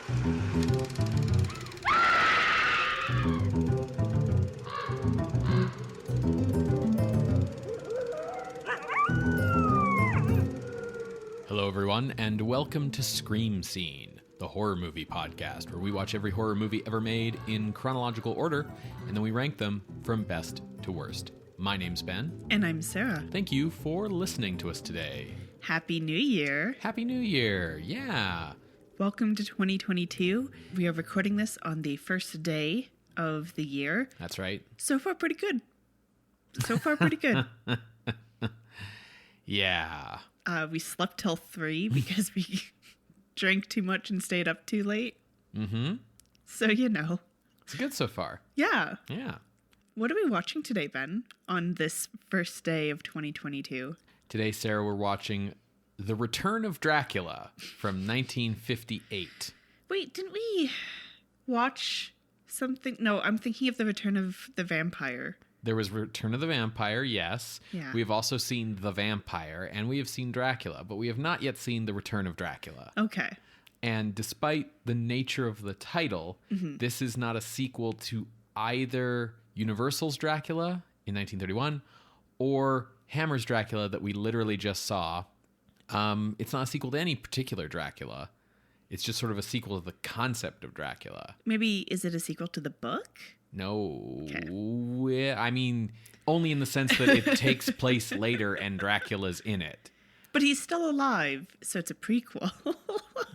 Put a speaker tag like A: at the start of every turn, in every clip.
A: Hello, everyone, and welcome to Scream Scene, the horror movie podcast, where we watch every horror movie ever made in chronological order, and then we rank them from best to worst. My name's Ben.
B: And I'm Sarah.
A: Thank you for listening to us today.
B: Happy New Year.
A: Happy New Year. Yeah.
B: Welcome to 2022. We are recording this on the first day of the year.
A: That's right.
B: So far, pretty good.
A: Yeah.
B: We slept till 3 because we drank too much and stayed up too late.
A: Mm-hmm.
B: So, you know.
A: It's good so far.
B: Yeah.
A: Yeah.
B: What are we watching today, Ben, on this first day of 2022?
A: Today, Sarah, we're watching The Return of Dracula from 1958.
B: Wait, didn't we watch something? No, I'm thinking of The Return of the Vampire.
A: There was Return of the Vampire, yes.
B: Yeah.
A: We have also seen The Vampire, and we have seen Dracula, but we have not yet seen The Return of Dracula.
B: Okay.
A: And despite the nature of the title, this is not a sequel to either Universal's Dracula in 1931 or Hammer's Dracula that we literally just saw. It's not a sequel to any particular Dracula. It's just sort of a sequel to the concept of Dracula.
B: Maybe, is it a sequel to the book?
A: No.
B: Okay.
A: I mean, only in the sense that it takes place later and Dracula's in it.
B: But he's still alive, so it's a prequel.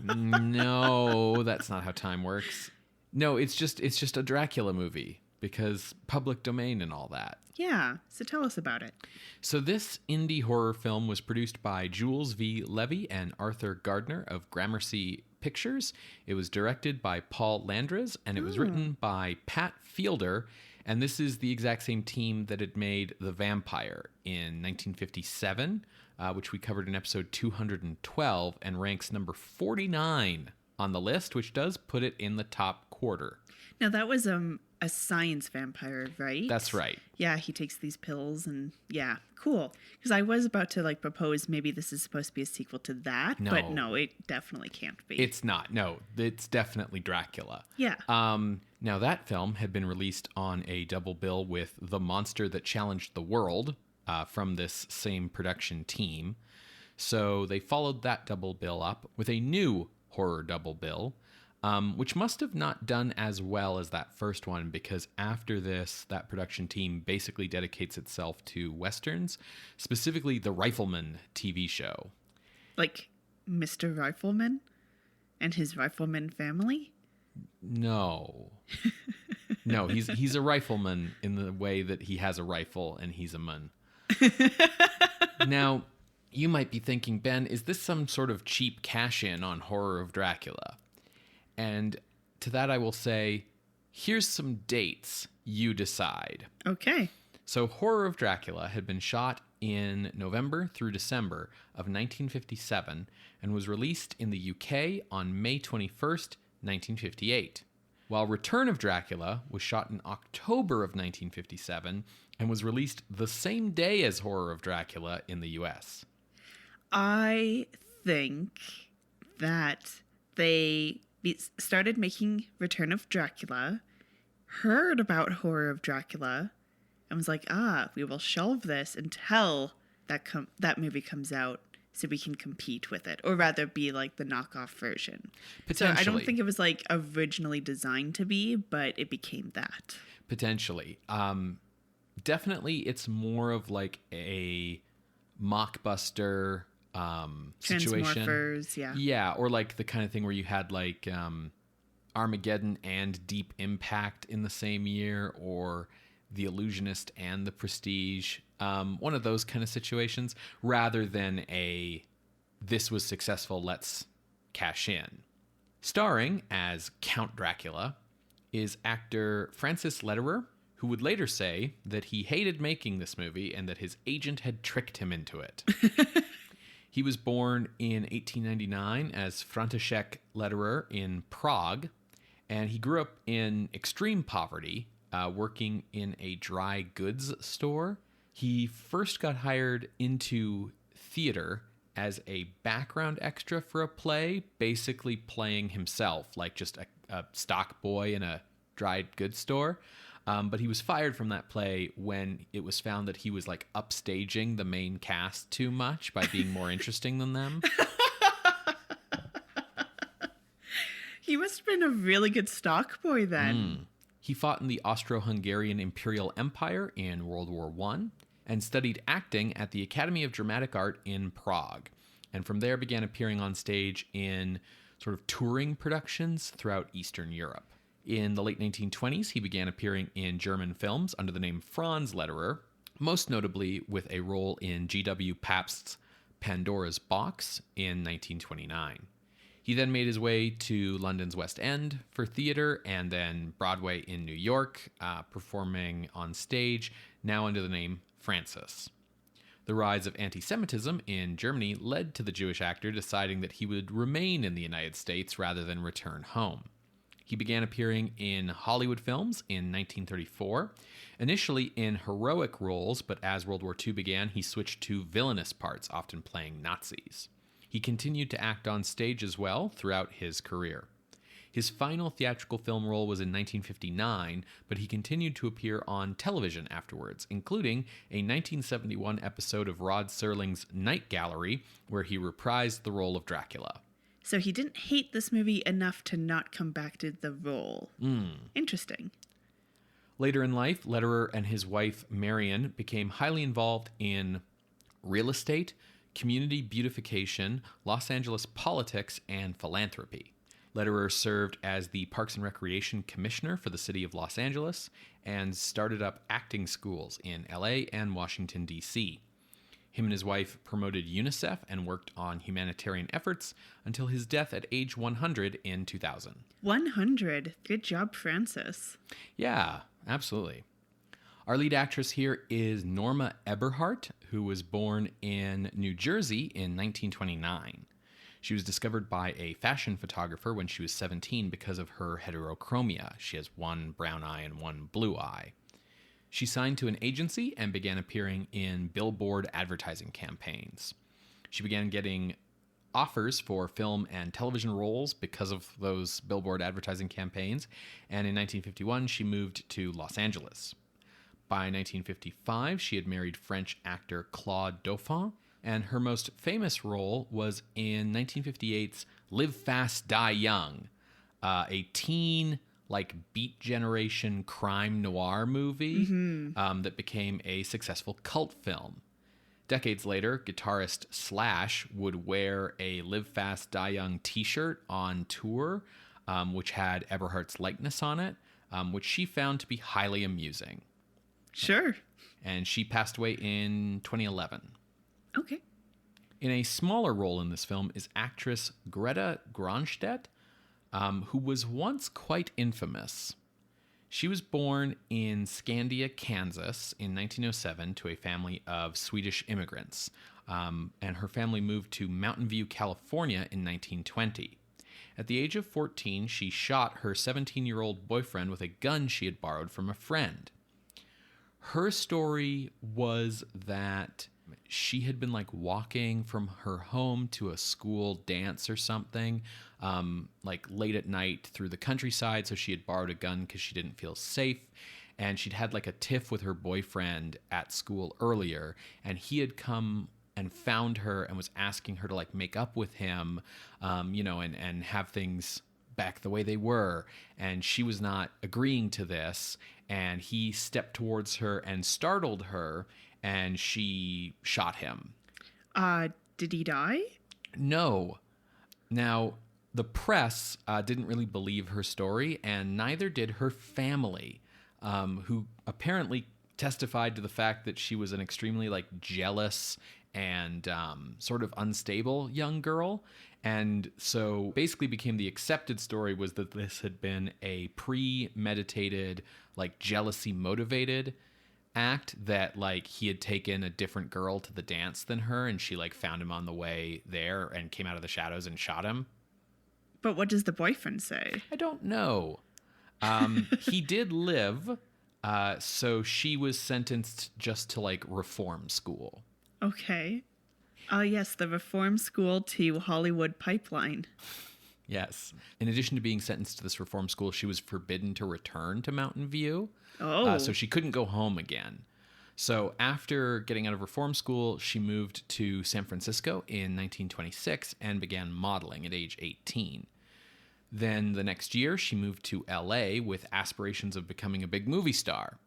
A: No, that's not how time works. No, it's just a Dracula movie because public domain and all that.
B: Yeah, so tell us about it.
A: So this indie horror film was produced by Jules V. Levy and Arthur Gardner of Gramercy Pictures. It was directed by Paul Landres, and it was written by Pat Fielder, and this is the exact same team that had made The Vampire in 1957, which we covered in episode 212, and ranks number 49 on the list, which does put it in the top quarter.
B: Now, that was a science vampire, right?
A: That's right.
B: Yeah, he takes these pills and yeah, cool. Because I was about to propose maybe this is supposed to be a sequel to that, but no, it definitely can't be.
A: It's not. No, it's definitely Dracula.
B: Yeah.
A: Now that film had been released on a double bill with The Monster That Challenged the World from this same production team. So they followed that double bill up with a new horror double bill, which must have not done as well as that first one, because after this, that production team basically dedicates itself to Westerns, specifically the Rifleman TV show.
B: Like Mr. Rifleman and his Rifleman family?
A: No. No, he's a rifleman in the way that he has a rifle and he's a man. Now, you might be thinking, Ben, is this some sort of cheap cash-in on Horror of Dracula? And to that I will say, here's some dates. You decide.
B: Okay.
A: So Horror of Dracula had been shot in November through December of 1957 and was released in the UK on May 21st, 1958. While Return of Dracula was shot in October of 1957 and was released the same day as Horror of Dracula in the US.
B: I think that they started making Return of Dracula, heard about Horror of Dracula, and was like, we will shelve this until that movie comes out so we can compete with it, or rather be like the knockoff version.
A: Potentially.
B: So I don't think it was originally designed to be, but it became that.
A: Potentially. Definitely it's more of a mockbuster situation.
B: Transmorphers, yeah.
A: Yeah, or the kind of thing where you had Armageddon and Deep Impact in the same year, or The Illusionist and The Prestige. One of those kind of situations, rather than this was successful, let's cash in. Starring as Count Dracula is actor Francis Lederer, who would later say that he hated making this movie and that his agent had tricked him into it. He was born in 1899 as František Lederer in Prague, and he grew up in extreme poverty, working in a dry goods store. He first got hired into theater as a background extra for a play, basically playing himself, like just a stock boy in a dried goods store. But he was fired from that play when it was found that he was like upstaging the main cast too much by being more interesting than them.
B: He must have been a really good stock boy then.
A: He fought in the Austro-Hungarian Imperial Empire in World War I and studied acting at the Academy of Dramatic Art in Prague. And from there began appearing on stage in sort of touring productions throughout Eastern Europe. In the late 1920s, he began appearing in German films under the name Franz Lederer, most notably with a role in G.W. Pabst's Pandora's Box in 1929. He then made his way to London's West End for theater and then Broadway in New York, performing on stage, now under the name Francis. The rise of anti-Semitism in Germany led to the Jewish actor deciding that he would remain in the United States rather than return home. He began appearing in Hollywood films in 1934, initially in heroic roles, but as World War II began, he switched to villainous parts, often playing Nazis. He continued to act on stage as well throughout his career. His final theatrical film role was in 1959, but he continued to appear on television afterwards, including a 1971 episode of Rod Serling's Night Gallery, where he reprised the role of Dracula.
B: So he didn't hate this movie enough to not come back to the role. Interesting.
A: Later in life, Lederer and his wife, Marion, became highly involved in real estate, community beautification, Los Angeles politics, and philanthropy. Lederer served as the Parks and Recreation Commissioner for the city of Los Angeles and started up acting schools in LA and Washington, D.C. Him and his wife promoted UNICEF and worked on humanitarian efforts until his death at age 100 in 2000.
B: 100. Good job, Francis.
A: Yeah, absolutely. Our lead actress here is Norma Eberhardt, who was born in New Jersey in 1929. She was discovered by a fashion photographer when she was 17 because of her heterochromia. She has one brown eye and one blue eye. She signed to an agency and began appearing in billboard advertising campaigns. She began getting offers for film and television roles because of those billboard advertising campaigns, and in 1951 she moved to Los Angeles. By 1955, she had married French actor Claude Dauphin, and her most famous role was in 1958's Live Fast, Die Young, a teen Beat Generation crime noir movie that became a successful cult film. Decades later, guitarist Slash would wear a Live Fast, Die Young t-shirt on tour, which had Eberhardt's likeness on it, which she found to be highly amusing.
B: Sure.
A: And she passed away in 2011.
B: Okay.
A: In a smaller role in this film is actress Greta Gronstedt, who was once quite infamous. She was born in Scandia, Kansas in 1907 to a family of Swedish immigrants, and her family moved to Mountain View, California in 1920. At the age of 14, she shot her 17-year-old boyfriend with a gun she had borrowed from a friend. Her story was that she had been walking from her home to a school dance or something, late at night through the countryside. So she had borrowed a gun because she didn't feel safe. And she'd had a tiff with her boyfriend at school earlier. And he had come and found her and was asking her to make up with him, and have things back the way they were. And she was not agreeing to this. And he stepped towards her and startled her. And she shot him.
B: Did he die?
A: No. Now, the press didn't really believe her story, and neither did her family, who apparently testified to the fact that she was an extremely jealous and sort of unstable young girl. And so basically became the accepted story was that this had been a premeditated, jealousy motivated act, that he had taken a different girl to the dance than her, and she found him on the way there and came out of the shadows and shot him.
B: But what does the boyfriend say?
A: I don't know. He did live, so she was sentenced just to reform school.
B: Okay. Yes, the reform school to Hollywood pipeline.
A: Yes. In addition to being sentenced to this reform school, she was forbidden to return to Mountain View.
B: Oh.
A: So she couldn't go home again. So after getting out of reform school, she moved to San Francisco in 1926 and began modeling at age 18. Then the next year, she moved to LA with aspirations of becoming a big movie star.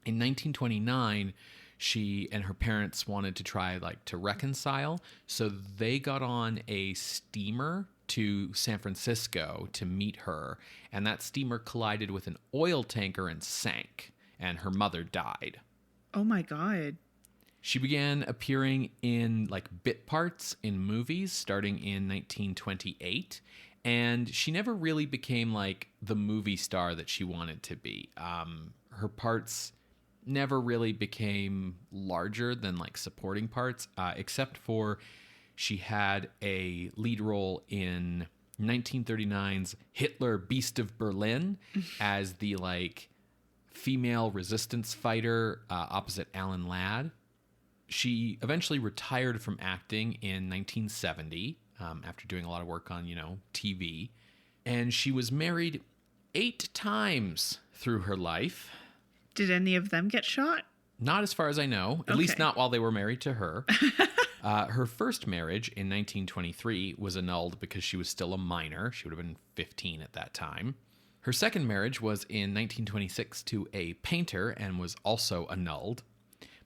A: In 1929, she and her parents wanted to try to reconcile, so they got on a steamer to San Francisco to meet her, and that steamer collided with an oil tanker and sank, and her mother died.
B: Oh my God.
A: She began appearing in bit parts in movies starting in 1928, and she never really became the movie star that she wanted to be. Her parts never really became larger than supporting parts, except for she had a lead role in 1939's Hitler Beast of Berlin as the female resistance fighter opposite Alan Ladd. She eventually retired from acting in 1970 after doing a lot of work on, TV. And she was married 8 times through her life.
B: Did any of them get shot?
A: Not as far as I know, at least not while they were married to her. Her first marriage in 1923 was annulled because she was still a minor. She would have been 15 at that time. Her second marriage was in 1926 to a painter and was also annulled.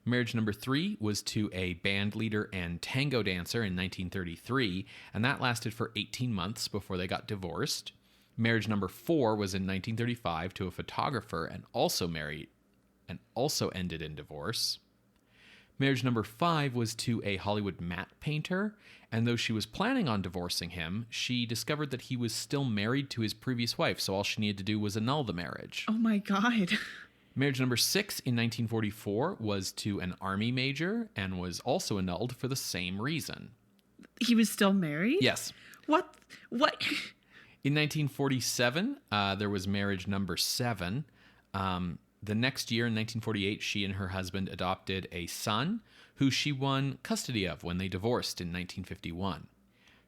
A: Marriage number 3 was to a band leader and tango dancer in 1933, and that lasted for 18 months before they got divorced. Marriage number 4 was in 1935 to a photographer and also ended in divorce. Marriage number 5 was to a Hollywood matte painter, and though she was planning on divorcing him, she discovered that he was still married to his previous wife, so all she needed to do was annul the marriage.
B: Oh my God.
A: Marriage number 6 in 1944 was to an army major and was also annulled for the same reason.
B: He was still married?
A: Yes.
B: What?
A: In 1947, there was marriage number 7. The next year, in 1948, she and her husband adopted a son who she won custody of when they divorced in 1951.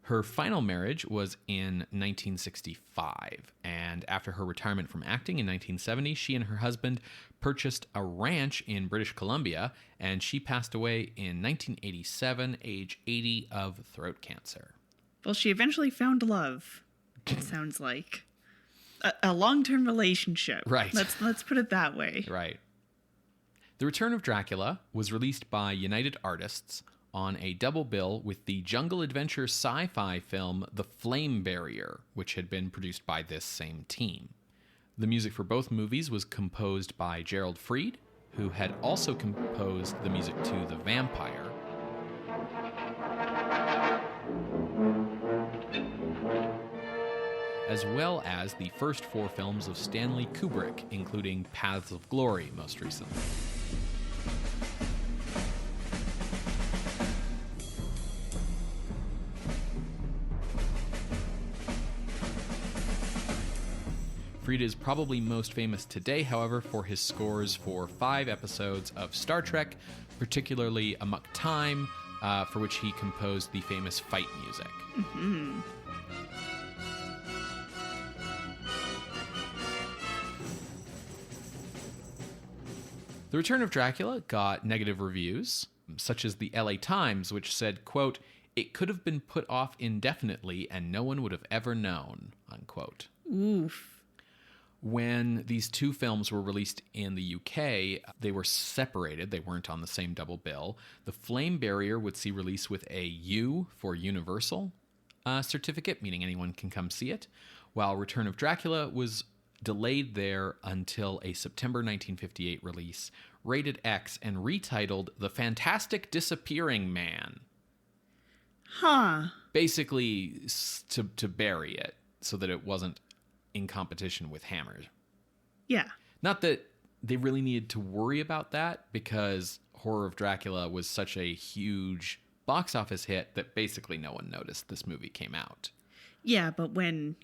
A: Her final marriage was in 1965, and after her retirement from acting in 1970, she and her husband purchased a ranch in British Columbia, and she passed away in 1987, age 80, of throat cancer.
B: Well, she eventually found love, it sounds like. A long-term relationship.
A: Right.
B: Let's put it that way.
A: Right. The Return of Dracula was released by United Artists on a double bill with the jungle adventure sci-fi film The Flame Barrier, which had been produced by this same team. The music for both movies was composed by Gerald Fried, who had also composed the music to The Vampire. As well as the first 4 films of Stanley Kubrick, including Paths of Glory most recently. Fried is probably most famous today, however, for his scores for 5 episodes of Star Trek, particularly Amok Time, for which he composed the famous fight music.
B: Mm-hmm.
A: The Return of Dracula got negative reviews, such as the LA Times, which said, quote, "It could have been put off indefinitely and no one would have ever known," unquote.
B: Oof.
A: When these 2 films were released in the UK, they were separated. They weren't on the same double bill. The Flame Barrier would see release with a U for Universal certificate, meaning anyone can come see it, while Return of Dracula was delayed there until a September 1958 release, rated X and retitled The Fantastic Disappearing Man.
B: Huh.
A: Basically, to bury it so that it wasn't in competition with Hammer.
B: Yeah.
A: Not that they really needed to worry about that, because Horror of Dracula was such a huge box office hit that basically no one noticed this movie came out.
B: Yeah, but when,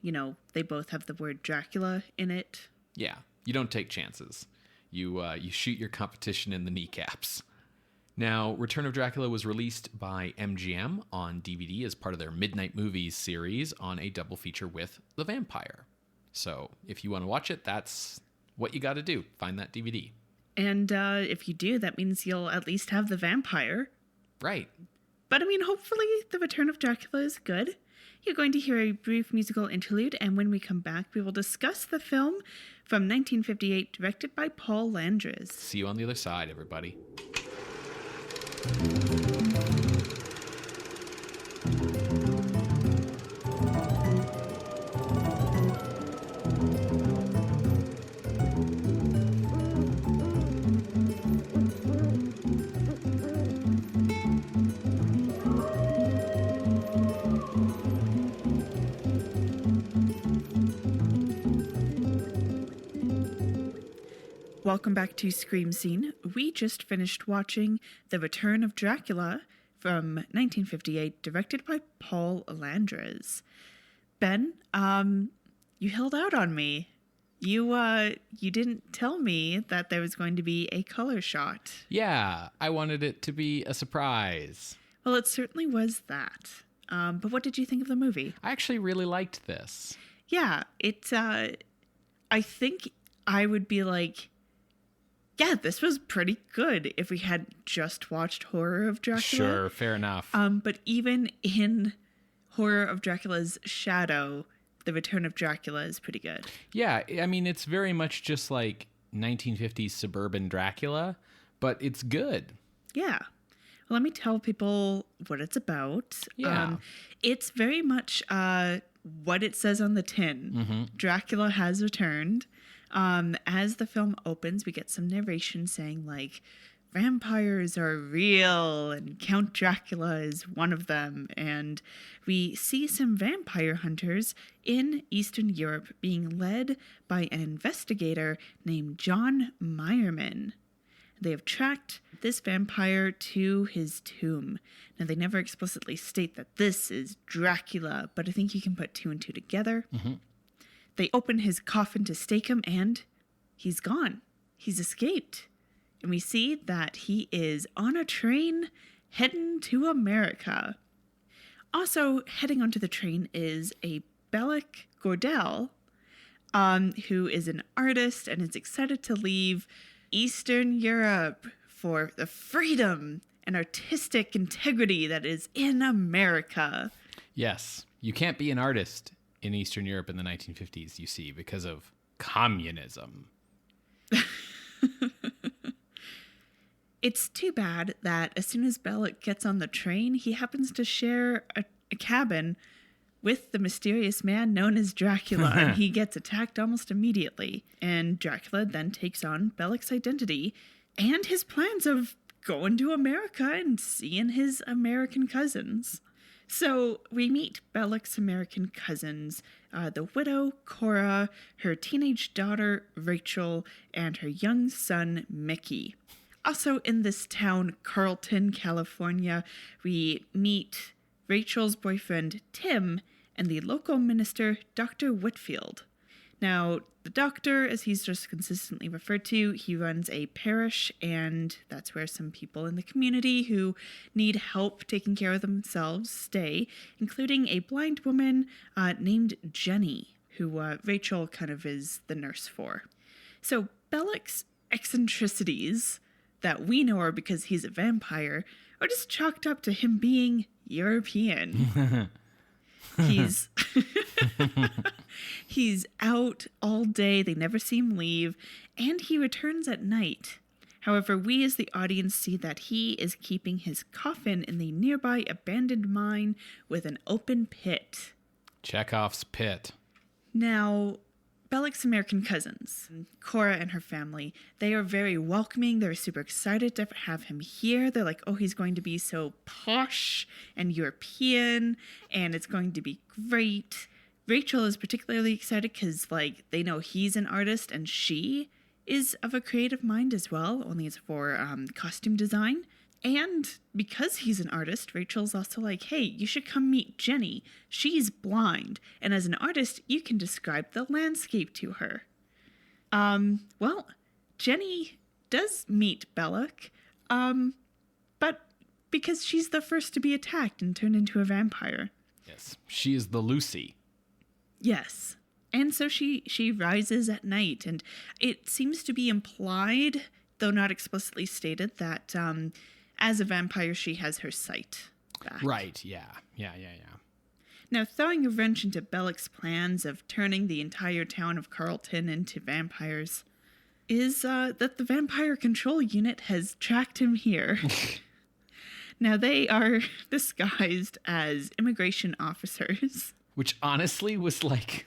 B: they both have the word Dracula in it.
A: Yeah, you don't take chances. You shoot your competition in the kneecaps. Now, Return of Dracula was released by MGM on DVD as part of their Midnight Movies series on a double feature with The Vampire. So if you want to watch it, that's what you got to do. Find that DVD.
B: And if you do, that means you'll at least have The Vampire.
A: Right.
B: But I mean, hopefully The Return of Dracula is good. You're going to hear a brief musical interlude, and when we come back, we will discuss the film from 1958, directed by Paul Landres.
A: See you on the other side, everybody.
B: Welcome back to Scream Scene. We just finished watching The Return of Dracula from 1958, directed by Paul Landres. Ben, you held out on me. You didn't tell me that there was going to be a color shot.
A: Yeah, I wanted it to be a surprise.
B: Well, it certainly was that. But what did you think of the movie?
A: I actually really liked this.
B: Yeah, I think I would be like, yeah, this was pretty good if we had just watched Horror of Dracula.
A: Sure, fair enough.
B: But even in Horror of Dracula's Shadow, The Return of Dracula is pretty good.
A: Yeah, I mean, it's very much just like 1950s suburban Dracula, but it's good.
B: Yeah. Well, let me tell people what it's about.
A: Yeah.
B: It's very much what it says on the tin.
A: Mm-hmm.
B: Dracula has returned. As the film opens, we get some narration saying, like, vampires are real and Count Dracula is one of them. And we see some vampire hunters in Eastern Europe being led by an investigator named John Meyerman. They have tracked this vampire to his tomb. Now, they never explicitly state that this is Dracula, but I think you can put two and two together.
A: Mm-hmm.
B: They open his coffin to stake him, and he's gone. He's escaped. And we see that he is on a train heading to America. Also, heading onto the train is a Bellic Gordell, who is an artist and is excited to leave Eastern Europe for the freedom and artistic integrity that is in America.
A: Yes, you can't be an artist in Eastern Europe in the 1950s, you see, because of communism.
B: It's too bad that as soon as Bellic gets on the train, he happens to share a cabin with the mysterious man known as Dracula, and he gets attacked almost immediately. And Dracula then takes on Bellic's identity and his plans of going to America and seeing his American cousins. So we meet Bellic's American cousins, the widow, Cora, her teenage daughter, Rachel, and her young son, Mickey. Also in this town, Carlton, California, we meet Rachel's boyfriend, Tim, and the local minister, Dr. Whitfield. Now, the doctor, as he's just consistently referred to, he runs a parish, and that's where some people in the community who need help taking care of themselves stay, including a blind woman named Jenny, who Rachel kind of is the nurse for. So Bellic's eccentricities that we know are because he's a vampire are just chalked up to him being European. He's out all day. They never see him leave, and he returns at night. However, we as the audience see that he is keeping his coffin in the nearby abandoned mine with an open pit.
A: Chekov's pit.
B: Now, Bellic's American cousins, Cora and her family, they are very welcoming. They're super excited to have him here. They're like, oh, he's going to be so posh and European, and it's going to be great. Rachel is particularly excited because, like, they know he's an artist and she is of a creative mind as well, only it's for costume design. And because he's an artist, Rachel's also like, hey, you should come meet Jenny. She's blind, and as an artist, you can describe the landscape to her. Well, Jenny does meet Bellic, Because she's the first to be attacked and turned into a vampire.
A: Yes. She is the Lucy.
B: Yes. And so she rises at night, and it seems to be implied, though not explicitly stated, that as a vampire, she has her sight back.
A: Right, yeah.
B: Now, throwing a wrench into Bellic's plans of turning the entire town of Carlton into vampires is that the Vampire Control Unit has tracked him here. Now, they are disguised as immigration officers.
A: Which honestly was like...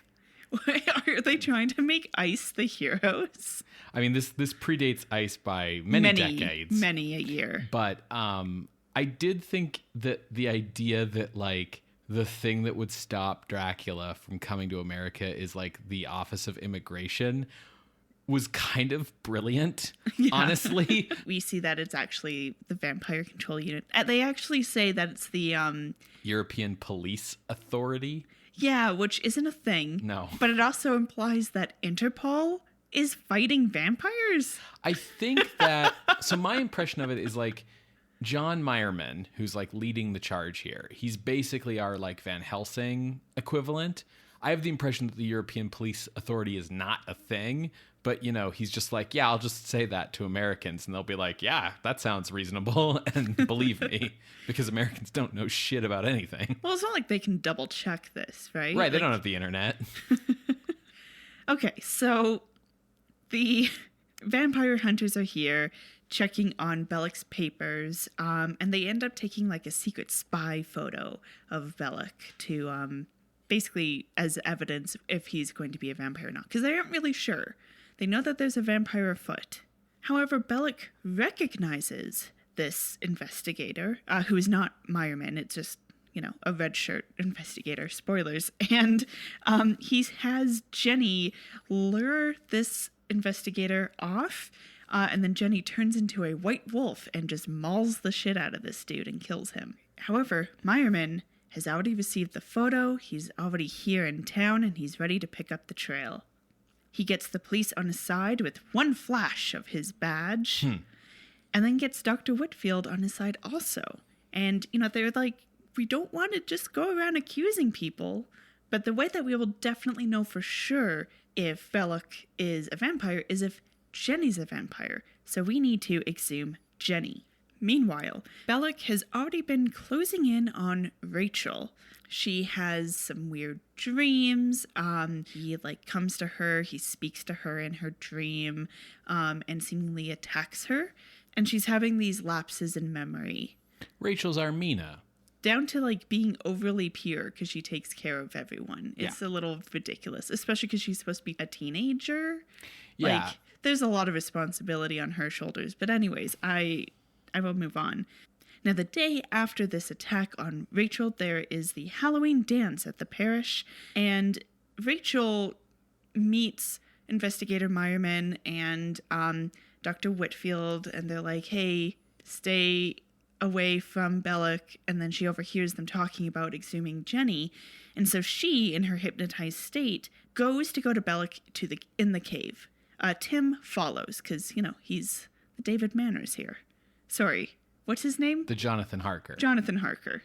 B: Are they trying to make ICE the heroes?
A: I mean, this predates ICE by many decades.
B: Many a year.
A: But I did think that the idea that, like, the thing that would stop Dracula from coming to America is, like, the Office of Immigration was kind of brilliant, honestly.
B: We see that it's actually the Vampire Control Unit. They actually say that it's the...
A: European Police Authority.
B: Yeah, which isn't a thing.
A: No.
B: But it also implies that Interpol is fighting vampires.
A: I think that... So my impression of it is, like, John Meyerman, who's, like, leading the charge here, he's basically our, like, Van Helsing equivalent. I have the impression that the European Police Authority is not a thing, but, you know, he's just like, yeah, I'll just say that to Americans, and they'll be like, yeah, that sounds reasonable, and believe me, because Americans don't know shit about anything.
B: Well, it's not like they can double check this, right?
A: Right, they don't have the internet.
B: Okay, so the vampire hunters are here checking on Bellic's papers, and they end up taking, like, a secret spy photo of Bellic to... basically as evidence if he's going to be a vampire or not, because they aren't really sure. They know that there's a vampire afoot. However, Bellic recognizes this investigator, who is not Meyerman. It's just, you know, a red shirt investigator. Spoilers. And he has Jenny lure this investigator off, and then Jenny turns into a white wolf and just mauls the shit out of this dude and kills him. However, Meyerman has already received the photo, he's already here in town, and he's ready to pick up the trail. He gets the police on his side with one flash of his badge, and then gets Dr. Whitfield on his side also. And, you know, they're like, we don't want to just go around accusing people, but the way that we will definitely know for sure if Bellic is a vampire is if Jenny's a vampire. So we need to exhume Jenny. Meanwhile, Bellic has already been closing in on Rachel. She has some weird dreams. He, like, comes to her, he speaks to her in her dream, and seemingly attacks her. And she's having these lapses in memory.
A: Rachel's Armina.
B: Down to, like, being overly pure because she takes care of everyone. It's a little ridiculous, especially because she's supposed to be a teenager.
A: Yeah.
B: Like, there's a lot of responsibility on her shoulders. But anyways, I will move on. Now, the day after this attack on Rachel, there is the Halloween dance at the parish, and Rachel meets Investigator Meyerman and Dr. Whitfield, and they're like, hey, stay away from Bellic, and then she overhears them talking about exhuming Jenny, and so she, in her hypnotized state, goes to go to Bellic in the cave. Tim follows, because, you know, he's the David Manners here. Sorry, what's his name?
A: The Jonathan Harker.
B: Jonathan Harker.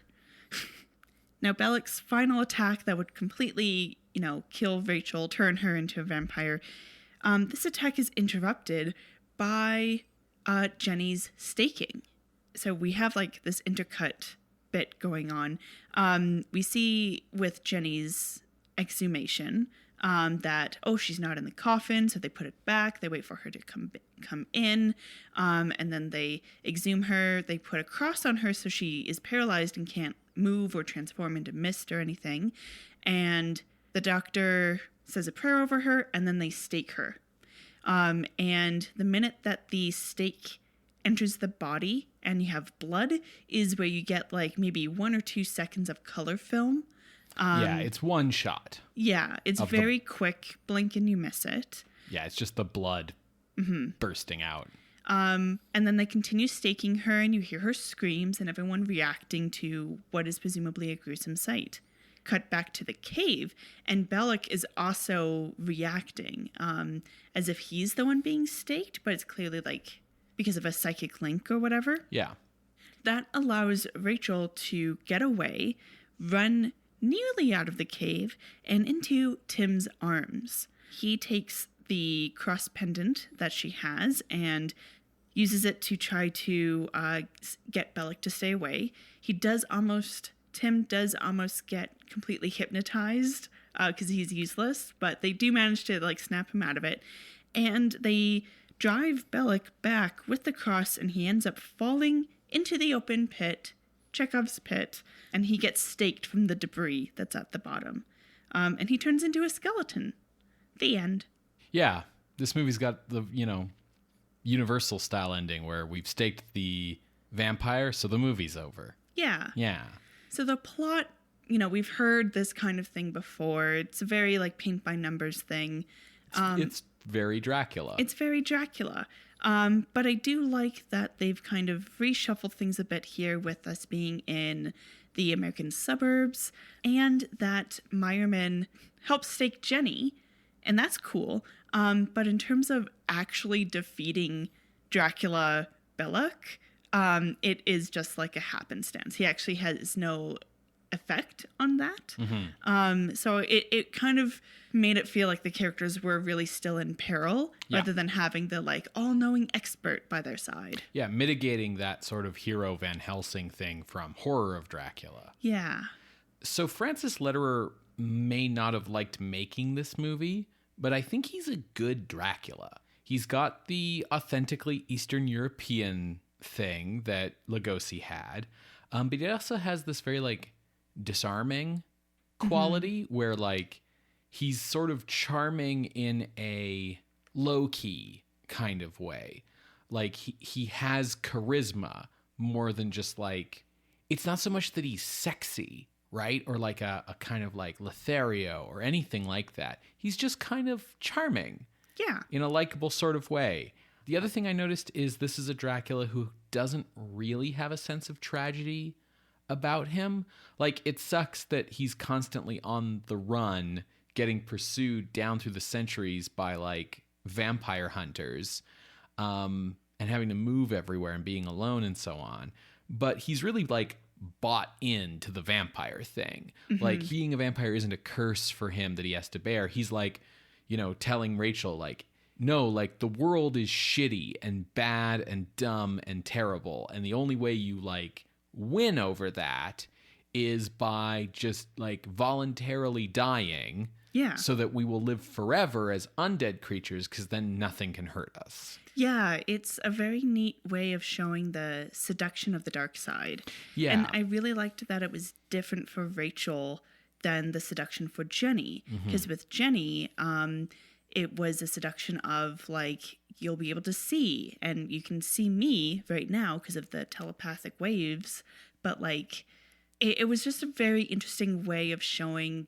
B: Now, Bellic's final attack that would completely, you know, kill Rachel, turn her into a vampire. This attack is interrupted by Jenny's staking. So we have, like, this intercut bit going on. We see with Jenny's exhumation that, oh, she's not in the coffin, so they put it back. They wait for her to come in, and then they exhume her. They put a cross on her so she is paralyzed and can't move or transform into mist or anything. And the doctor says a prayer over her, and then they stake her. And the minute that the stake enters the body and you have blood is where you get, like, maybe 1 or 2 seconds of color film.
A: Yeah, it's one shot.
B: Yeah, it's very quick. Blink and you miss it.
A: Yeah, it's just the blood bursting out.
B: And then they continue staking her, and you hear her screams and everyone reacting to what is presumably a gruesome sight. Cut back to the cave, and Bellic is also reacting, as if he's the one being staked, but it's clearly, like, because of a psychic link or whatever.
A: Yeah.
B: that allows Rachel to get away, run nearly out of the cave, and into Tim's arms. He takes the cross pendant that she has and uses it to try to get Bellic to stay away. Tim does almost get completely hypnotized because he's useless, but they do manage to like snap him out of it. And they drive Bellic back with the cross, and he ends up falling into the open pit, Chekov's pit, and he gets staked from the debris that's at the bottom. And he turns into a skeleton. The end.
A: Yeah, this movie's got the, Universal style ending where we've staked the vampire, so the movie's over.
B: Yeah.
A: Yeah.
B: So the plot, we've heard this kind of thing before. It's a very like paint by numbers thing.
A: It's very Dracula.
B: It's very Dracula. But I do like that they've kind of reshuffled things a bit here with us being in the American suburbs, and that Meyerman helps stake Jenny, and that's cool. But in terms of actually defeating Dracula Bellic, it is just like a happenstance. He actually has no effect on that.
A: Mm-hmm.
B: So it kind of made it feel like the characters were really still in peril rather than having the like all-knowing expert by their side.
A: Yeah, mitigating that sort of hero Van Helsing thing from Horror of Dracula.
B: Yeah.
A: So Francis Lederer may not have liked making this movie, but I think he's a good Dracula. He's got the authentically Eastern European thing that Lugosi had, but he also has this very like disarming quality where like he's sort of charming in a low-key kind of way. Like he has charisma more than just like, it's not so much that he's sexy, right? Or like a kind of like Lothario or anything like that. He's just kind of charming.
B: Yeah.
A: In a likable sort of way. The other thing I noticed is this is a Dracula who doesn't really have a sense of tragedy about him. Like, it sucks that he's constantly on the run, getting pursued down through the centuries by like vampire hunters, and having to move everywhere and being alone and so on. But he's really like bought into the vampire thing. Like, being a vampire isn't a curse for him that he has to bear. He's like, telling Rachel like, no, like the world is shitty and bad and dumb and terrible, and the only way you like win over that is by just like voluntarily dying, so that we will live forever as undead creatures, because then nothing can hurt us.
B: Yeah, it's a very neat way of showing the seduction of the dark side. Yeah. And I really liked that it was different for Rachel than the seduction for Jenny. Because with Jenny, it was a seduction of like, you'll be able to see, and you can see me right now because of the telepathic waves. But like, it was just a very interesting way of showing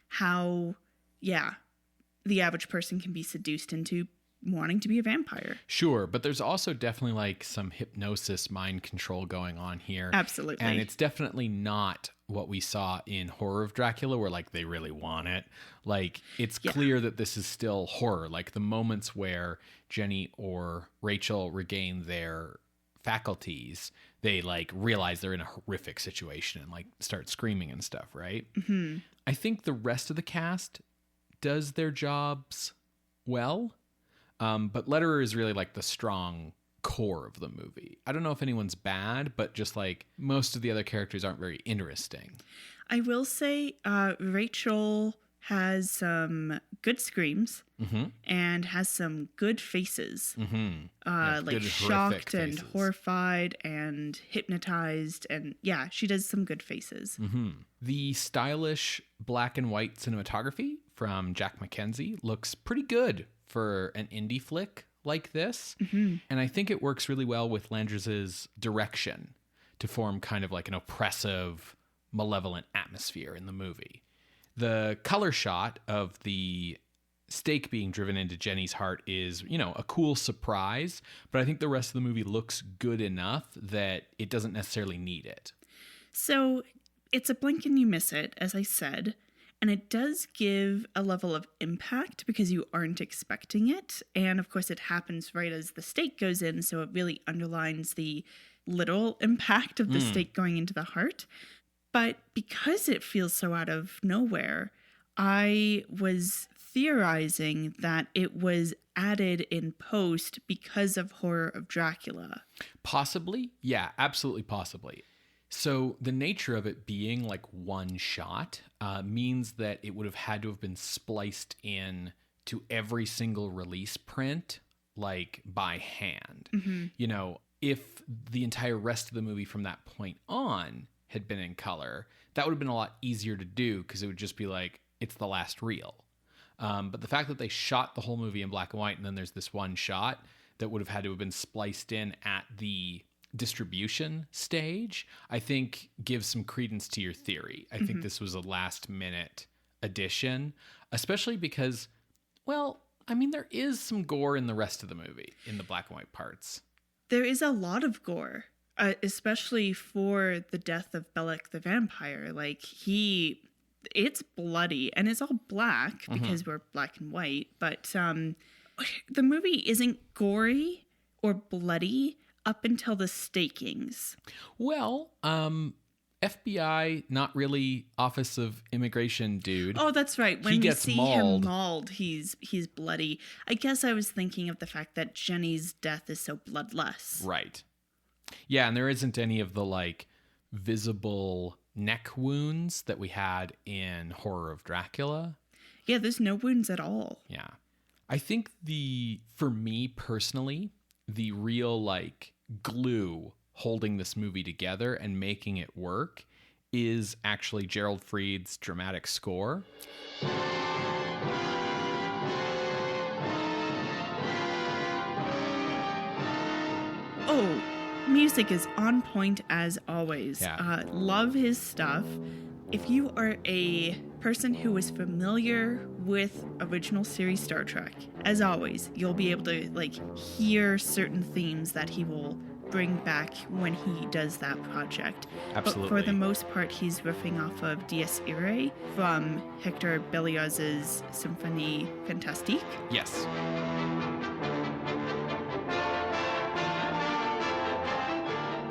B: how the average person can be seduced into wanting to be a vampire.
A: Sure, but there's also definitely like some hypnosis mind control going on here.
B: Absolutely.
A: And it's definitely not what we saw in Horror of Dracula, where like they really want it. Like, it's clear that this is still horror. Like, the moments where Jenny or Rachel regain their faculties, they like realize they're in a horrific situation and like start screaming and stuff, right? I think the rest of the cast does their jobs well. But Lederer is really like the strong core of the movie. I don't know if anyone's bad, but just like most of the other characters aren't very interesting. I
B: will say Rachel has some good screams and has some good faces. Like good, shocked and horrified and hypnotized. And yeah, she does some good faces.
A: The stylish black and white cinematography from Jack Mackenzie looks pretty good for an indie flick like this. And I think it works really well with Landres's direction to form kind of like an oppressive, malevolent atmosphere in the movie. The color shot of the stake being driven into Jenny's heart is, a cool surprise, but I think the rest of the movie looks good enough that it doesn't necessarily need it.
B: So it's a blink and you miss it, as I said. And it does give a level of impact because you aren't expecting it. And of course, it happens right as the stake goes in. So it really underlines the literal impact of the stake going into the heart. But because it feels so out of nowhere, I was theorizing that it was added in post because of Horror of Dracula.
A: Possibly. Yeah, absolutely possibly. So the nature of it being like one shot means that it would have had to have been spliced in to every single release print, like by hand. You know, if the entire rest of the movie from that point on had been in color, that would have been a lot easier to do because it would just be like, it's the last reel. But the fact that they shot the whole movie in black and white and then there's this one shot that would have had to have been spliced in at the distribution stage, I think gives some credence to your theory. I think this was a last minute addition, especially because, well, I mean, there is some gore in the rest of the movie in the black and white parts.
B: There is a lot of gore, especially for the death of Belek the vampire. Like, it's bloody and it's all black because we're black and white, but the movie isn't gory or bloody up until the stakings. Well,
A: FBI, not really Office of Immigration dude.
B: Oh, that's right. When
A: he
B: we
A: gets
B: see
A: mauled.
B: him mauled, he's bloody. I guess I was thinking of the fact that Jenny's death is so bloodless.
A: Right. Yeah, and there isn't any of the like visible neck wounds that we had in Horror of Dracula.
B: Yeah, there's no wounds at all.
A: Yeah. I think for me personally, the real like glue holding this movie together and making it work is actually Gerald Fried's dramatic score.
B: Oh, music is on point as always.
A: Yeah.
B: Love his stuff. If you are a person who is familiar with original series Star Trek, as always, you'll be able to like hear certain themes that he will bring back when he does that project.
A: Absolutely.
B: But for the most part, he's riffing off of Dies Irae from Hector Berlioz's Symphonie Fantastique.
A: Yes.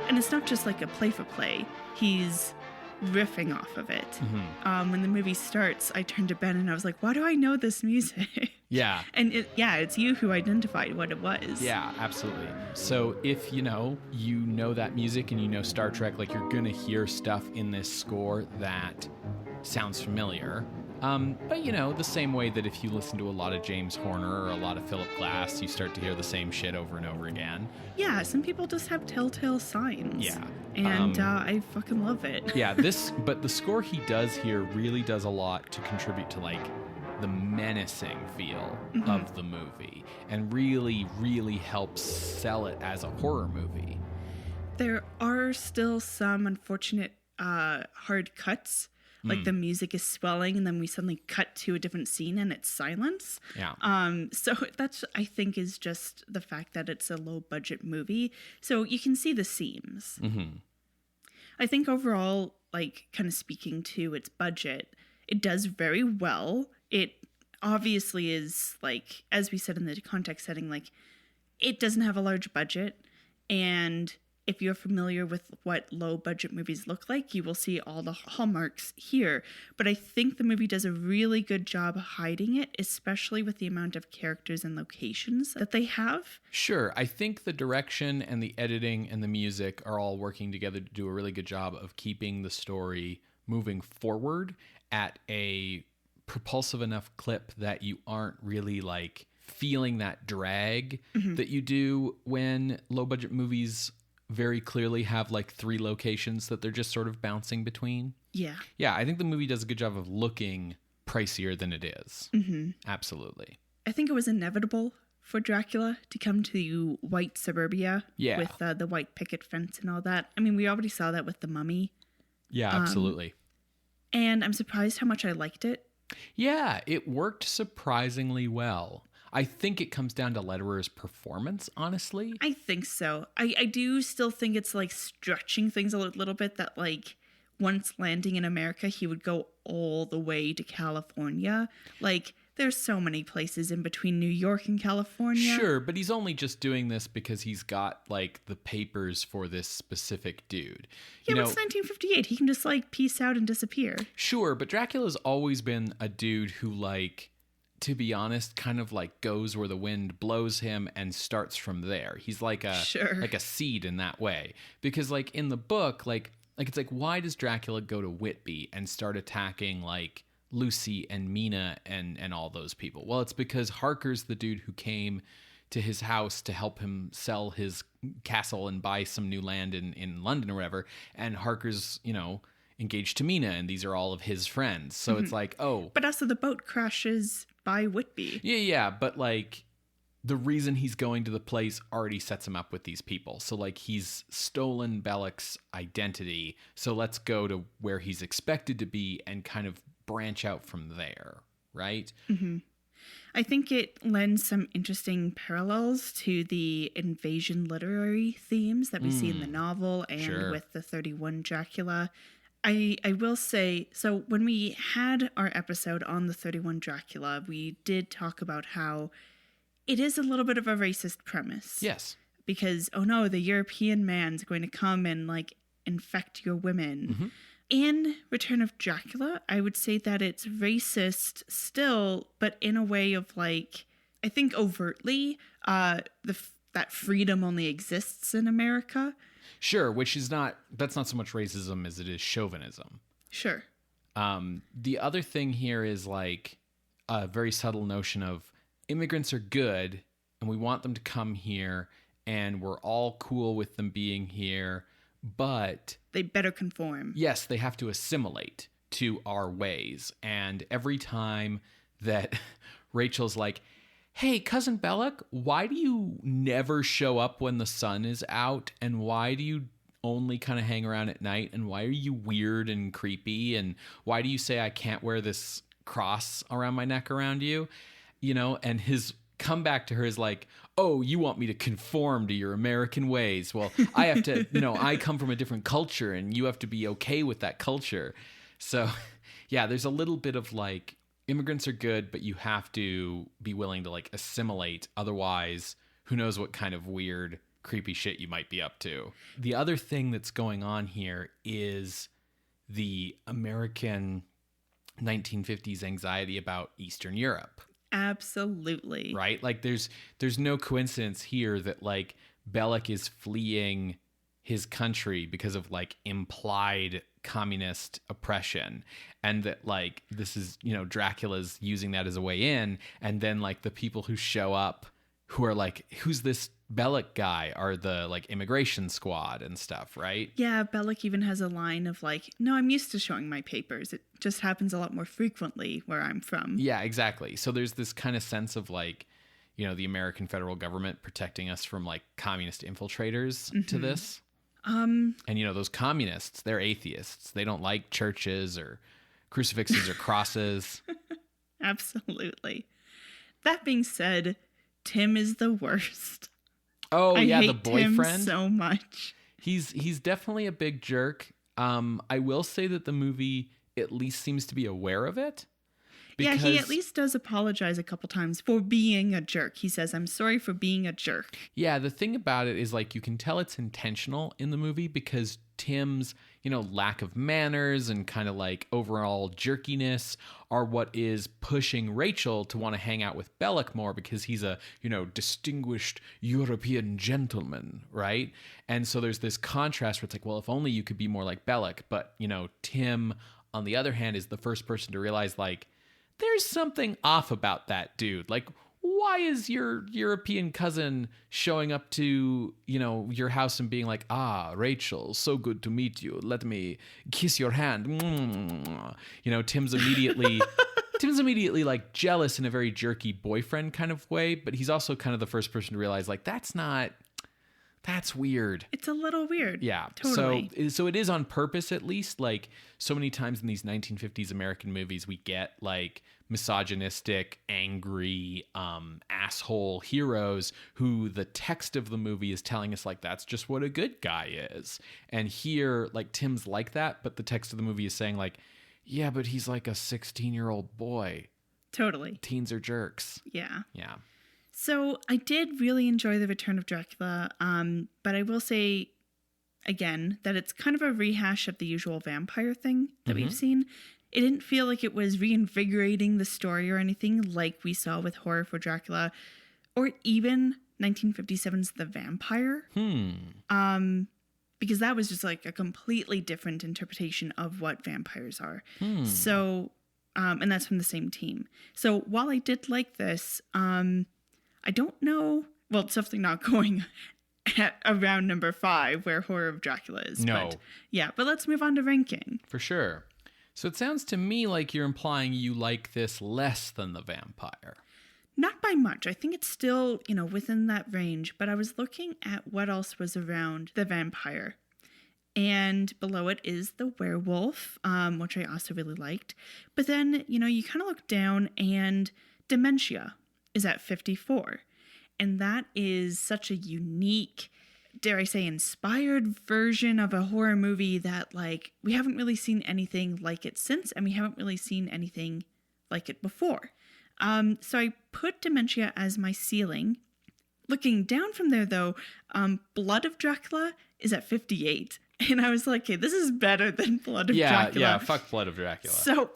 B: And it's not just like a play for play. He's riffing off of it. When the movie starts, I turned to Ben and I was like, why do I know this music?
A: Yeah.
B: And it's you who identified what it was.
A: Yeah, absolutely. So if you know that music and you know Star Trek, like you're going to hear stuff in this score that sounds familiar. But the same way that if you listen to a lot of James Horner or a lot of Philip Glass, you start to hear the same shit over and over again.
B: Yeah, some people just have telltale signs.
A: Yeah.
B: And I fucking love it.
A: Yeah, but the score he does here really does a lot to contribute to like the menacing feel of the movie and really, really helps sell it as a horror movie.
B: There are still some unfortunate hard cuts. Like the music is swelling and then we suddenly cut to a different scene and it's silence.
A: Yeah.
B: So that's, I think, is just the fact that it's a low budget movie. So you can see the seams. I think overall, like kind of speaking to its budget, it does very well. It obviously is like, as we said in the context setting, like it doesn't have a large budget. And if you're familiar with what low budget movies look like, you will see all the hallmarks here. But I think the movie does a really good job hiding it, especially with the amount of characters and locations that they have.
A: Sure. I think the direction and the editing and the music are all working together to do a really good job of keeping the story moving forward at a propulsive enough clip that you aren't really like feeling that drag that you do when low budget movies very clearly have like 3 locations that they're just sort of bouncing between. Yeah, I think the movie does a good job of looking pricier than it is. Absolutely.
B: I think it was inevitable for Dracula to come to white suburbia with the white picket fence and all that. I mean, we already saw that with The Mummy.
A: Yeah, absolutely.
B: And I'm surprised how much I liked it.
A: Yeah, it worked surprisingly well. I think it comes down to Lederer's performance, honestly.
B: I think so. I do still think it's like stretching things a little bit that like once landing in America, he would go all the way to California. Like There's so many places in between New York and California.
A: Sure, but he's only just doing this because he's got, like, the papers for this specific dude.
B: Yeah, but it's 1958. He can just, like, peace out and disappear.
A: Sure, but Dracula's always been a dude who, like, to be honest, kind of, like, goes where the wind blows him and starts from there. He's like a seed in that way. Because, like, in the book, like it's like, why does Dracula go to Whitby and start attacking, like, Lucy and Mina and all those people? Well, it's because Harker's the dude who came to his house to help him sell his castle and buy some new land in London or whatever. And Harker's, engaged to Mina, and these are all of his friends. So it's like, oh.
B: But also the boat crashes by Whitby.
A: Yeah. But, like, the reason he's going to the place already sets him up with these people. So, like, he's stolen Belloq's identity. So let's go to where he's expected to be and kind of branch out from there, right?
B: Mm-hmm. I think it lends some interesting parallels to the invasion literary themes that we see in the novel and with the 31 Dracula. I will say, so when we had our episode on the 31 Dracula, we did talk about how it is a little bit of a racist premise.
A: Yes.
B: Because, oh no, the European man's going to come and, like, infect your women. Mm-hmm. In Return of Dracula, I would say that it's racist still, but in a way of, like, I think overtly, that freedom only exists in America.
A: Sure, that's not so much racism as it is chauvinism.
B: Sure.
A: The other thing here is, like, a very subtle notion of immigrants are good and we want them to come here and we're all cool with them being here, but
B: they better conform.
A: Yes, they have to assimilate to our ways. And every time that Rachel's like, hey, Cousin Belloq, why do you never show up when the sun is out? And why do you only kind of hang around at night? And why are you weird and creepy? And why do you say I can't wear this cross around my neck around you? And his comeback to her is like, oh, you want me to conform to your American ways. Well, I have to, I come from a different culture and you have to be okay with that culture. So, yeah, there's a little bit of, like, immigrants are good, but you have to be willing to, like, assimilate. Otherwise, who knows what kind of weird, creepy shit you might be up to. The other thing that's going on here is the American 1950s anxiety about Eastern Europe.
B: Absolutely.
A: Right? Like, there's no coincidence here that, like, Belloq is fleeing his country because of, like, implied communist oppression, and that, like, this is, Dracula's using that as a way in, and then, like, the people who show up who are like, who's this Belloq guy, are the, like, immigration squad and stuff, right?
B: Yeah, Belloq even has a line of, like, no, I'm used to showing my papers. It just happens a lot more frequently where I'm from.
A: Yeah, exactly. So there's this kind of sense of, like, the American federal government protecting us from, like, communist infiltrators to this. And, those communists, they're atheists. They don't like churches or crucifixes or crosses.
B: Absolutely. That being said, Tim is the worst.
A: Oh,
B: I
A: yeah,
B: hate
A: the boyfriend.
B: Tim so much.
A: He's definitely a big jerk. I will say that the movie at least seems to be aware of it.
B: Yeah, he at least does apologize a couple times for being a jerk. He says, I'm sorry for being a jerk.
A: Yeah, the thing about it is, like, you can tell it's intentional in the movie because Tim's, lack of manners and kind of, like, overall jerkiness are what is pushing Rachel to want to hang out with Belloq more because he's a, distinguished European gentleman, right? And so there's this contrast where it's like, well, if only you could be more like Belloq. But, Tim, on the other hand, is the first person to realize, like, there's something off about that dude. Like, why is your European cousin showing up to, your house and being like, Rachel, so good to meet you. Let me kiss your hand. Tim's immediately like jealous in a very jerky boyfriend kind of way, but he's also kind of the first person to realize, like, that's weird.
B: It's a little weird.
A: Yeah.
B: Totally.
A: So it is on purpose, at least. Like, so many times in these 1950s American movies, we get, like, misogynistic, angry, asshole heroes who the text of the movie is telling us, like, that's just what a good guy is. And here, like, Tim's like that, but the text of the movie is saying, like, yeah, but he's like a 16-year-old boy.
B: Totally.
A: Teens are jerks.
B: Yeah.
A: Yeah.
B: So I did really enjoy The Return of Dracula, but I will say, again, that it's kind of a rehash of the usual vampire thing that we've seen. It didn't feel like it was reinvigorating the story or anything like we saw with Horror for Dracula, or even 1957's The Vampire. Because that was just like a completely different interpretation of what vampires are. So, and that's from the same team. So while I did like this, I don't know. Well, it's definitely not going at around number 5 where Horror of Dracula is.
A: No.
B: But, yeah, but let's move on to ranking.
A: For sure. So it sounds to me like you're implying you like this less than The Vampire.
B: Not by much. I think it's still, within that range. But I was looking at what else was around The Vampire. And below it is The Werewolf, which I also really liked. But then, you kind of look down and Dementia is at 54. And that is such a unique, dare I say, inspired version of a horror movie that, like, we haven't really seen anything like it since, and we haven't really seen anything like it before. So I put Dementia as my ceiling. Looking down from there, though, Blood of Dracula is at 58. And I was like, okay, this is better than Blood of Dracula.
A: Yeah, fuck Blood of Dracula.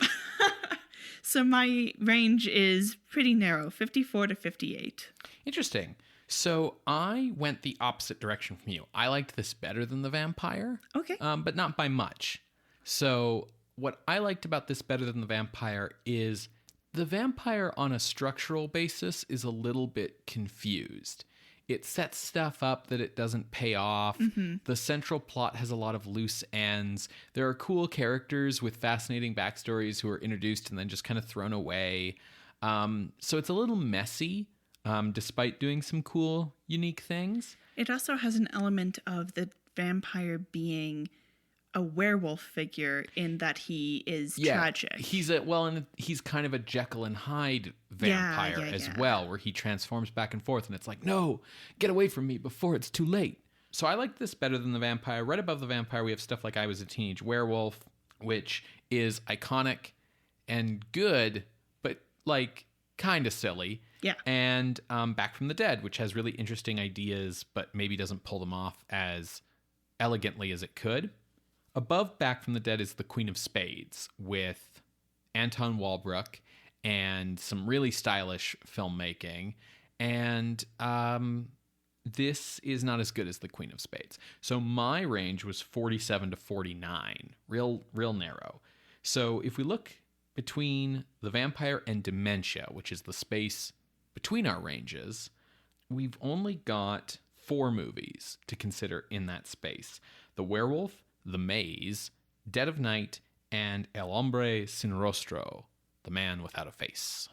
B: So my range is pretty narrow, 54 to 58.
A: Interesting. So I went the opposite direction from you. I liked this better than The Vampire.
B: Okay.
A: But not by much. So what I liked about this better than The Vampire is The Vampire on a structural basis is a little bit confused. It sets stuff up that it doesn't pay off. The central plot has a lot of loose ends. There are cool characters with fascinating backstories who are introduced and then just kind of thrown away. So it's a little messy, despite doing some cool, unique things.
B: It also has an element of the vampire being a werewolf figure in that he is tragic.
A: He's kind of a Jekyll and Hyde vampire as well, where he transforms back and forth, and it's like, no, get away from me before it's too late. So I like this better than The Vampire. Right above The Vampire, we have stuff like I Was a Teenage Werewolf, which is iconic and good, but like kind of silly.
B: Yeah.
A: And Back from the Dead, which has really interesting ideas, but maybe doesn't pull them off as elegantly as it could. Above Back from the Dead is The Queen of Spades with Anton Walbrook and some really stylish filmmaking. And this is not as good as The Queen of Spades. So my range was 47 to 49. Real narrow. So if we look between The Vampire and Dementia, which is the space between our ranges, we've only got 4 movies to consider in that space. The Werewolf, The Maze, Dead of Night, and El Hombre Sin Rostro, The Man Without a Face.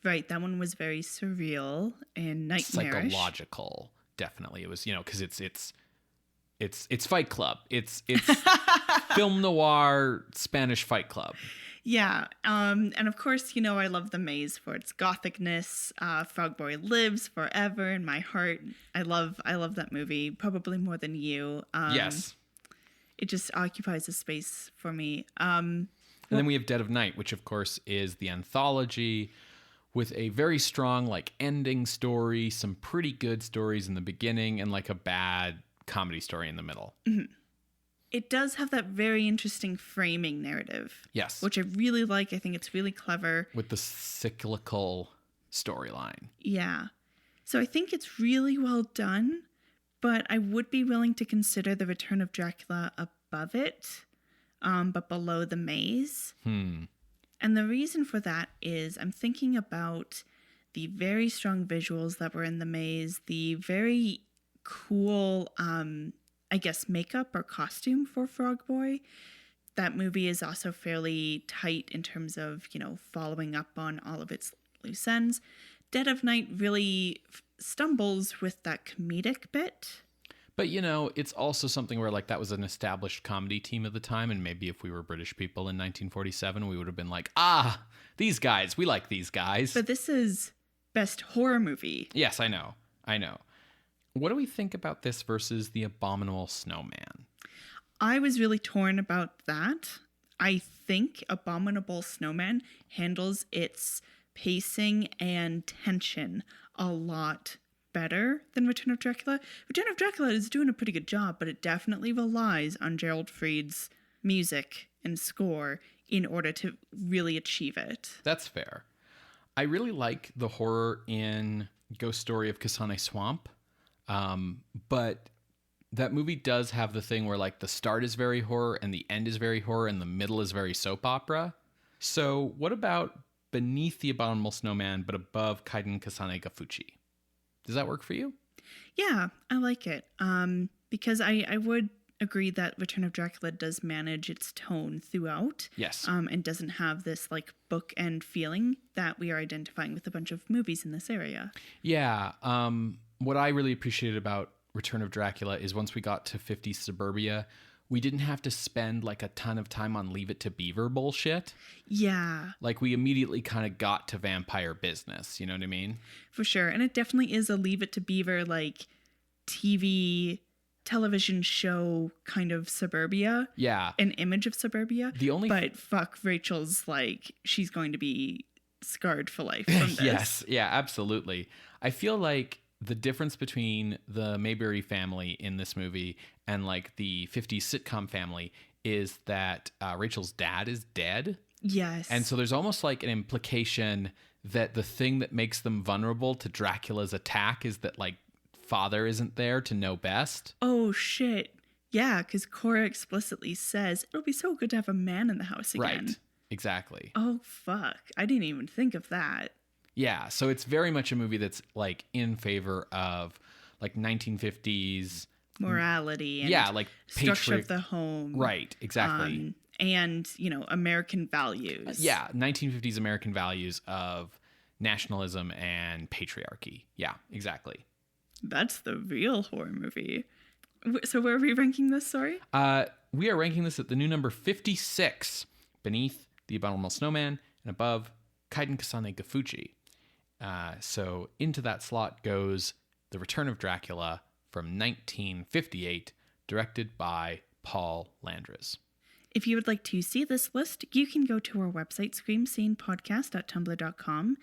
B: Right, that one was very surreal and nightmarish.
A: Psychological, definitely. It was, because it's Fight Club. It's film noir Spanish Fight Club.
B: Yeah, and of course, I love The Maze for its gothicness. Frog Boy lives forever in my heart. I love that movie, probably more than you.
A: Yes.
B: It just occupies a space for me.
A: And then we have Dead of Night, which of course is the anthology with a very strong ending story, some pretty good stories in the beginning, and a bad comedy story in the middle.
B: Mm-hmm. It does have that very interesting framing narrative.
A: Yes.
B: Which I really like. I think it's really clever.
A: With the cyclical storyline.
B: Yeah. So I think it's really well done, but I would be willing to consider The Return of Dracula above it, but below The Maze. And the reason for that is I'm thinking about the very strong visuals that were in The Maze, the very cool, makeup or costume for Frog Boy. That movie is also fairly tight in terms of, following up on all of its loose ends. Dead of Night really stumbles with that comedic bit.
A: But, it's also something where, that was an established comedy team at the time, and maybe if we were British people in 1947, we would have been like, these guys, we like these guys.
B: But this is best horror movie.
A: Yes, I know. What do we think about this versus The Abominable Snowman?
B: I was really torn about that. I think Abominable Snowman handles its pacing and tension a lot better than Return of Dracula. Return of Dracula is doing a pretty good job, but it definitely relies on Gerald Fried's music and score in order to really achieve it.
A: That's fair. I really like the horror in Ghost Story of Kasane Swamp, but that movie does have the thing where like the start is very horror and the end is very horror and the middle is very soap opera. So what about Beneath the Abominable Snowman but Above Kaiden Kasane Gafuchi? Does that work for you?
B: Yeah, I like it. Because I would agree that Return of Dracula does manage its tone throughout.
A: Yes.
B: And doesn't have this like bookend feeling that we are identifying with a bunch of movies in this area.
A: Yeah. What I really appreciated about Return of Dracula is once we got to 50s suburbia, we didn't have to spend like a ton of time on Leave It to Beaver bullshit.
B: Yeah.
A: Like we immediately kind of got to vampire business. You know what I mean? For
B: sure. And it definitely is a Leave It to Beaver like television show kind of suburbia.
A: Yeah.
B: An image of suburbia. But fuck, Rachel's like, she's going to be scarred for life from this.
A: Yes. Yeah, absolutely. I feel like the difference between the Mayberry family in this movie and like the 50s sitcom family is that Rachel's dad is dead.
B: Yes.
A: And so there's almost like an implication that the thing that makes them vulnerable to Dracula's attack is that like father isn't there to know best.
B: Oh, shit. Yeah, because Cora explicitly says, it'll be so good to have a man in the house again.
A: Right. Exactly.
B: Oh, fuck. I didn't even think of that.
A: Yeah, so it's very much a movie that's like in favor of like 1950s
B: morality and
A: like
B: structure of the home.
A: Right, exactly.
B: And, you know, American values.
A: Yeah, 1950s American values of nationalism and patriarchy. Yeah, exactly.
B: That's the real horror movie. So where are we ranking this, sorry?
A: We are ranking this at the new number 56, Beneath the Abominable Snowman and Above Kaiden Kasane Gafuchi. So into that slot goes The Return of Dracula from 1958, directed by Paul Landres.
B: If you would like to see this list, you can go to our website, screamscenepodcast.tumblr.com.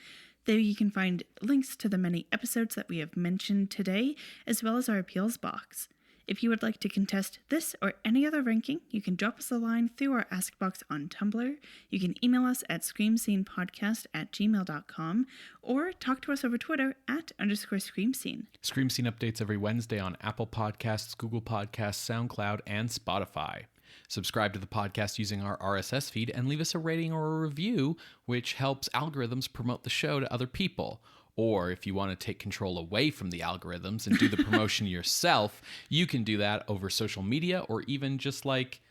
B: There you can find links to the many episodes that we have mentioned today, as well as our appeals box. If you would like to contest this or any other ranking, you can drop us a line through our Ask box on Tumblr. You can email us at screamscenepodcast@gmail.com or talk to us over Twitter @_screamscene.
A: Scream Scene updates every Wednesday on Apple Podcasts, Google Podcasts, SoundCloud, and Spotify. Subscribe to the podcast using our RSS feed and leave us a rating or a review, which helps algorithms promote the show to other people. Or if you want to take control away from the algorithms and do the promotion yourself, you can do that over social media or even just like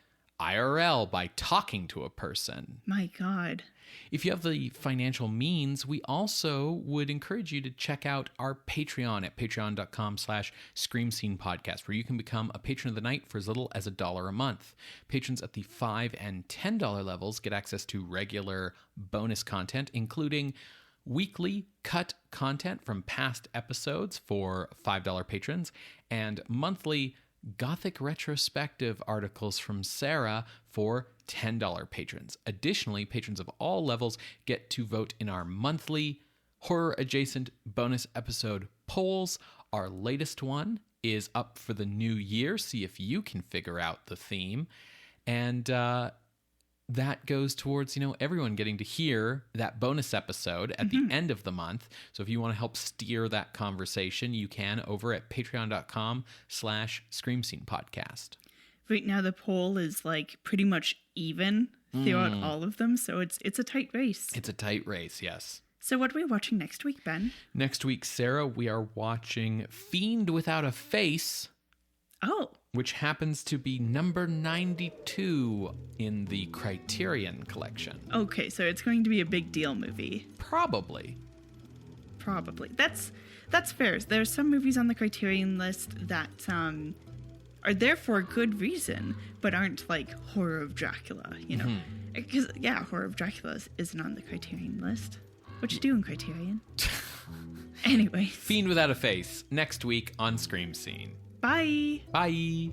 A: IRL by talking to a person.
B: My God.
A: If you have the financial means, we also would encourage you to check out our Patreon at patreon.com/screamscenepodcast, where you can become a patron of the night for as little as $1 a month. Patrons at the $5 and $10 levels get access to regular bonus content, including weekly cut content from past episodes for $5 patrons, and monthly Gothic retrospective articles from Sarah for $10 patrons. Additionally, patrons of all levels get to vote in our monthly horror-adjacent bonus episode polls. Our latest one is up for the new year. See if you can figure out the theme. And that goes towards, everyone getting to hear that bonus episode at the end of the month. So if you want to help steer that conversation, you can over at patreon.com/screamscenepodcast.
B: Right now the poll is like pretty much even throughout all of them. So it's a tight race.
A: It's a tight race, yes.
B: So what are we watching next week, Ben?
A: Next week, Sarah, we are watching Fiend Without a Face.
B: Oh.
A: Which happens to be number 92 in the Criterion collection.
B: Okay, so it's going to be a big deal movie.
A: Probably.
B: That's fair. There's some movies on the Criterion list that are there for a good reason, but aren't like Horror of Dracula, Because, Horror of Dracula isn't on the Criterion list. What you doing, Criterion? Anyways.
A: Fiend Without a Face, next week on Scream Scene.
B: Bye.
A: Bye.